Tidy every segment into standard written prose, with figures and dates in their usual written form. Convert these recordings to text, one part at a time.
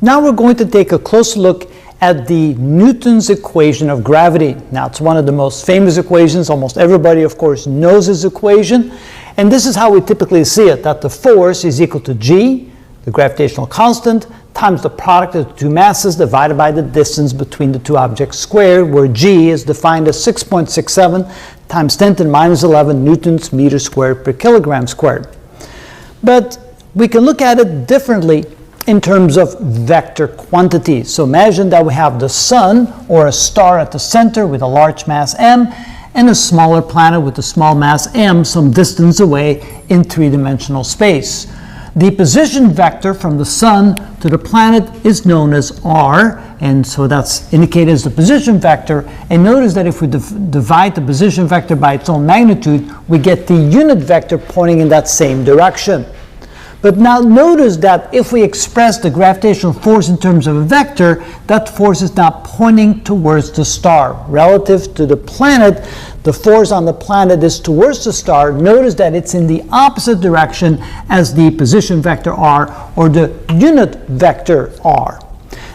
Now we're going to take a closer look at the Newton's equation of gravity. Now it's one of the most famous equations. Almost everybody, of course, knows this equation. And this is how we typically see it, that the force is equal to G, the gravitational constant, times the product of the two masses divided by the distance between the two objects squared, where G is defined as 6.67 times 10 to the minus 11 newtons meters squared per kilogram squared. But we can look at it differently in terms of vector quantities. So imagine that we have the sun or a star at the center with a large mass m and a smaller planet with a small mass m some distance away in three-dimensional space. The position vector from the sun to the planet is known as r, and so that's indicated as the position vector. And notice that if we divide the position vector by its own magnitude, we get the unit vector pointing in that same direction. But now notice that if we express the gravitational force in terms of a vector, that force is now pointing towards the star. Relative to the planet, the force on the planet is towards the star. Notice that it's in the opposite direction as the position vector r, or the unit vector r.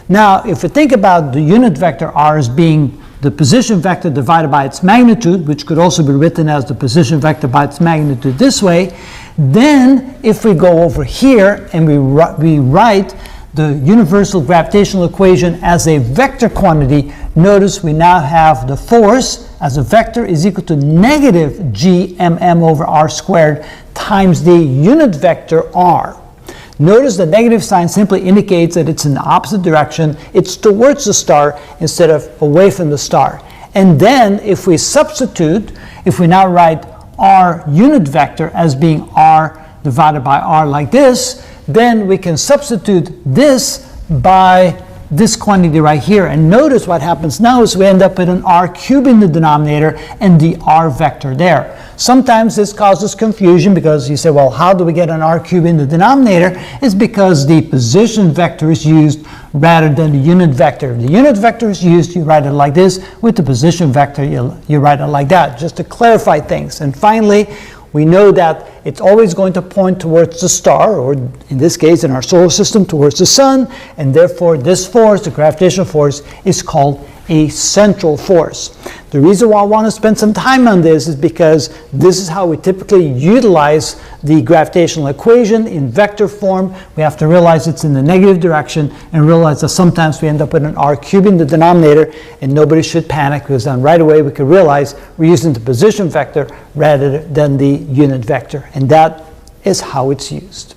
Now, if we think about the unit vector r as being the position vector divided by its magnitude, which could also be written as the position vector by its magnitude this way, then if we go over here and we write the universal gravitational equation as a vector quantity, notice we now have the force as a vector is equal to negative gmm over r squared times the unit vector r. Notice the negative sign simply indicates that it's in the opposite direction. It's towards the star instead of away from the star. And then if we substitute, if we now write r unit vector as being r divided by r like this, then we can substitute this by this quantity right here. And notice what happens now is we end up with an r cubed in the denominator and the r vector there. Sometimes this causes confusion because you say, well, how do we get an r cubed in the denominator? It's because the position vector is used rather than the unit vector. If the unit vector is used, you write it like this. With the position vector, you write it like that, just to clarify things. And finally, we know that it's always going to point towards the star, or in this case, in our solar system, towards the sun, and therefore this force, the gravitational force, is called a central force. The reason why I want to spend some time on this is because this is how we typically utilize the gravitational equation in vector form. We have to realize it's in the negative direction and realize that sometimes we end up with an r cubed in the denominator, and nobody should panic because then right away we can realize we're using the position vector rather than the unit vector, and that is how it's used.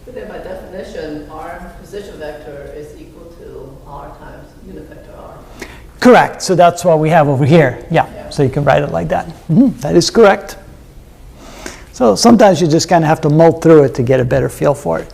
But then by definition, r position vector is equal to r times unit vector r. Correct. So that's what we have over here. Yeah. So you can write it like that. That is correct. So sometimes you just kind of have to mull through it to get a better feel for it.